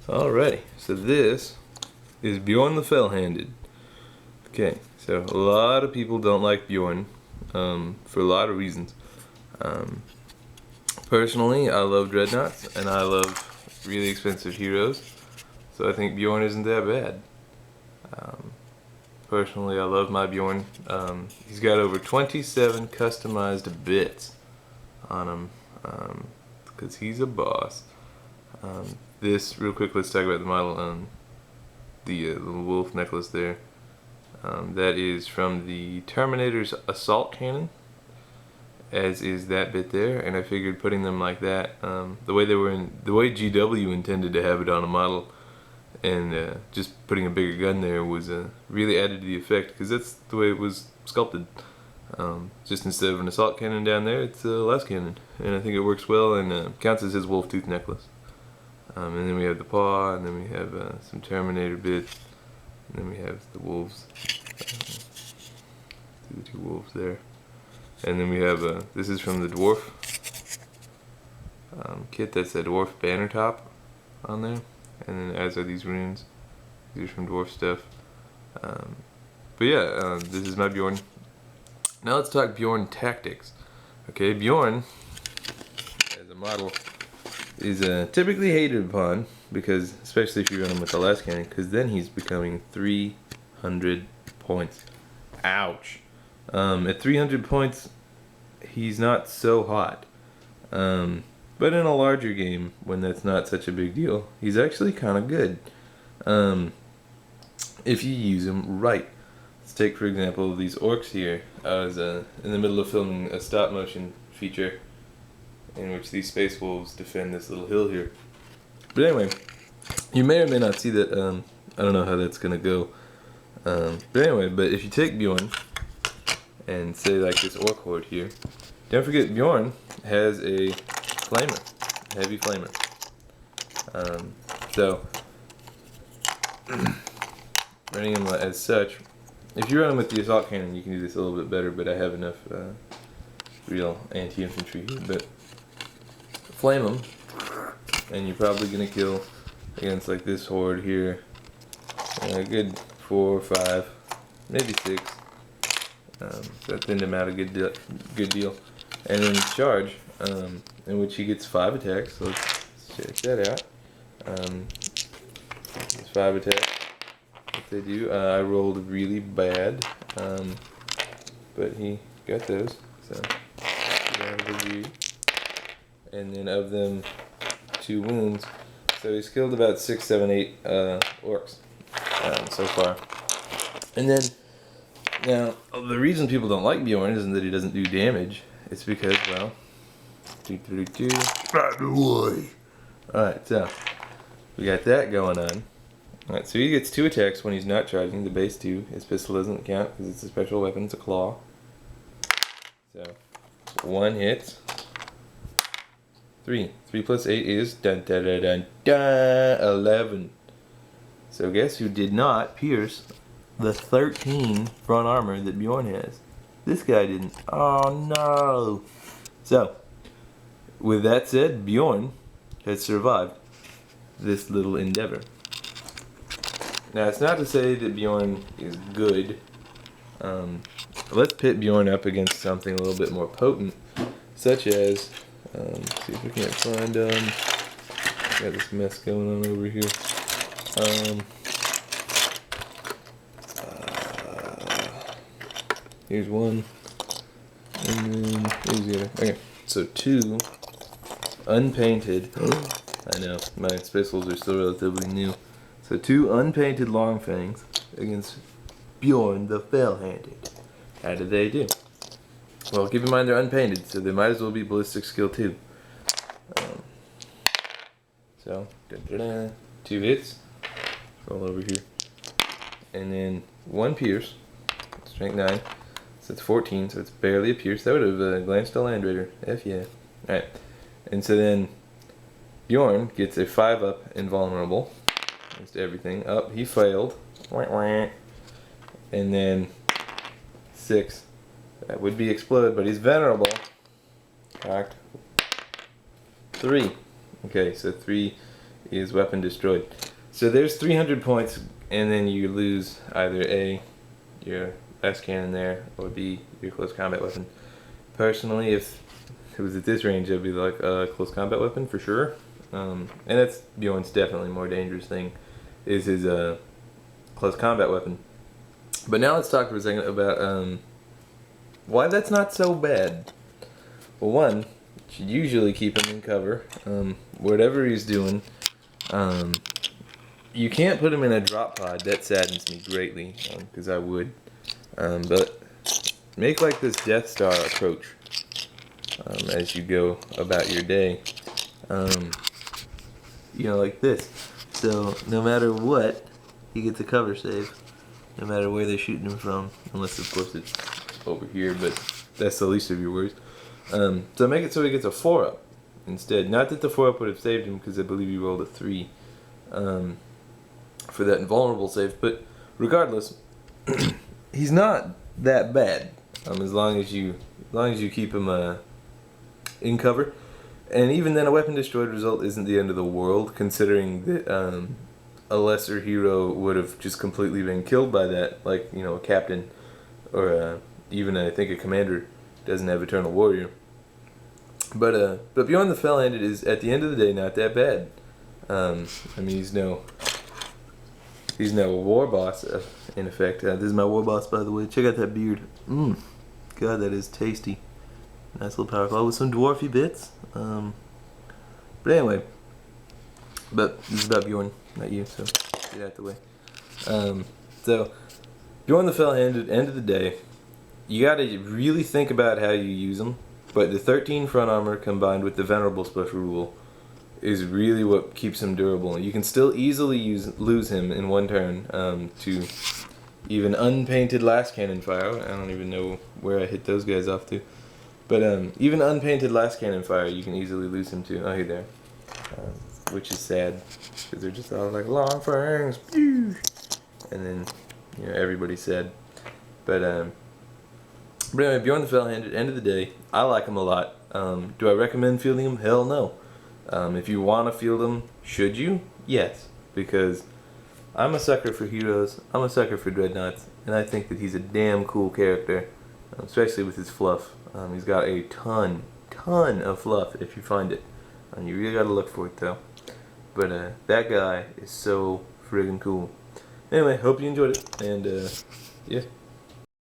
Alrighty, so this is Bjorn the Fellhanded. Okay, so a lot of people don't like Bjorn for a lot of reasons. Personally, I love dreadnoughts and I love really expensive heroes, so I think Bjorn isn't that bad. Personally, I love my Bjorn. He's got over 27 customized bits on him because he's a boss. This, real quick, let's talk about the model. The little wolf necklace there. That is from the Terminator's assault cannon, as is that bit there. And I figured putting them like that, the way GW intended to have it on a model, and just putting a bigger gun there was really added to the effect, because that's the way it was sculpted. Just instead of an assault cannon down there, it's a las cannon, and I think it works well and counts as his wolf tooth necklace. And then we have the paw, and then we have some Terminator bits, and then we have the wolves, the two wolves there, and then we have this is from the dwarf kit. That's a dwarf banner top on there, and then as are these runes. These are from dwarf stuff. But yeah, this is my Bjorn. Now let's talk Bjorn tactics. Okay, Bjorn as a model is typically hated upon, because especially if you run him with the las cannon, because then he's becoming 300 points. Ouch. At 300 points, he's not so hot. But in a larger game, when that's not such a big deal, he's actually kind of good. If you use him right. Let's take, for example, these orcs here. I was in the middle of filming a stop motion feature in which these space wolves defend this little hill here. But anyway, you may or may not see that. I don't know how that's gonna go. But anyway, but if you take Bjorn and say like this orc horde here, don't forget Bjorn has a flamer, heavy flamer. So running him as such, if you run him with the assault cannon, you can do this a little bit better. But I have enough real anti-infantry here. But flame them, and you're probably gonna kill against like this horde here a good 4 or 5, maybe 6. So that thinned him out a good deal. And then charge, in which he gets 5 attacks. So let's check that out. It's 5 attacks. What they do, I rolled really bad, but he got those. So and then of them 2 wounds. So he's killed about 6, 7, 8 orcs so far. And then, now, the reason people don't like Bjorn isn't that he doesn't do damage. It's because, well, alright, so we got that going on. Alright, so he gets 2 attacks when he's not charging, the base 2. His pistol doesn't count because it's a special weapon, it's a claw. So, 1 hit. 3 plus 8 is 11. So guess who did not pierce the 13 front armor that Bjorn has? This guy didn't. Oh no. So, with that said, Bjorn has survived this little endeavor. Now, it's not to say that Bjorn is good. Let's pit Bjorn up against something a little bit more potent, such as, see if we can't find, got this mess going on over here. Here's one, and then here's the other. Okay, so 2 unpainted, I know, my space wolves are still relatively new. So 2 unpainted long fangs against Bjorn the Fellhanded. How did they do? Well, keep in mind they're unpainted, so they might as well be ballistic skill 2. So, 2 hits, all over here, and then 1 pierce, strength 9, so it's 14, so it's barely a pierce. That would have glanced a Land Raider, F yeah. Alright, and so then Bjorn gets a 5-up invulnerable against everything. Up, he failed, and then 6. That would be explode, but he's venerable. Cocked. 3. Okay, so 3 is weapon destroyed. So there's 300 points, and then you lose either A, your last cannon there, or B, your close combat weapon. Personally, if it was at this range, I'd be like a close combat weapon for sure. And that's Bjorn's definitely more dangerous thing, is his close combat weapon. But now let's talk for a second about why that's not so bad. Well, one, you should usually keep him in cover. Whatever he's doing, you can't put him in a drop pod. That saddens me greatly, because I would. But make like this Death Star approach as you go about your day. You know, like this. So no matter what, he gets a cover save. No matter where they're shooting him from, unless of course it's over here, but that's the least of your worries. So make it so he gets a 4-up instead. Not that the 4-up would have saved him, because I believe he rolled a 3 for that invulnerable save. But regardless, he's not that bad as long as you keep him in cover. And even then, a weapon destroyed result isn't the end of the world, considering that a lesser hero would have just completely been killed by that, like, you know, a captain, or even I think a commander doesn't have Eternal Warrior. But Bjorn the Fellhanded is, at the end of the day, not that bad. I mean, he's no war boss, in effect. This is my war boss, by the way. Check out that beard. God, that is tasty. Nice little power claw with some dwarfy bits. But anyway, but this is about Bjorn, not you, so get out the way. So, Bjorn the Fellhanded, end of the day, you gotta really think about how you use him, but the 13 front armor combined with the Venerable special rule is really what keeps him durable. You can still easily lose him in one turn to even unpainted last cannon fire. I don't even know where I hit those guys off to. But even unpainted last cannon fire, you can easily lose him to. Oh, hey there. Which is sad, because they're just all like, long fangs, and then, you know, everybody's sad. But anyway, Bjorn the Fellhanded, end of the day, I like him a lot. Do I recommend fielding him? Hell no. If you want to field him, should you? Yes, because I'm a sucker for heroes, I'm a sucker for dreadnoughts, and I think that he's a damn cool character, especially with his fluff. He's got a ton of fluff if you find it. You really gotta look for it though. But that guy is so friggin' cool. Anyway, hope you enjoyed it, and yeah.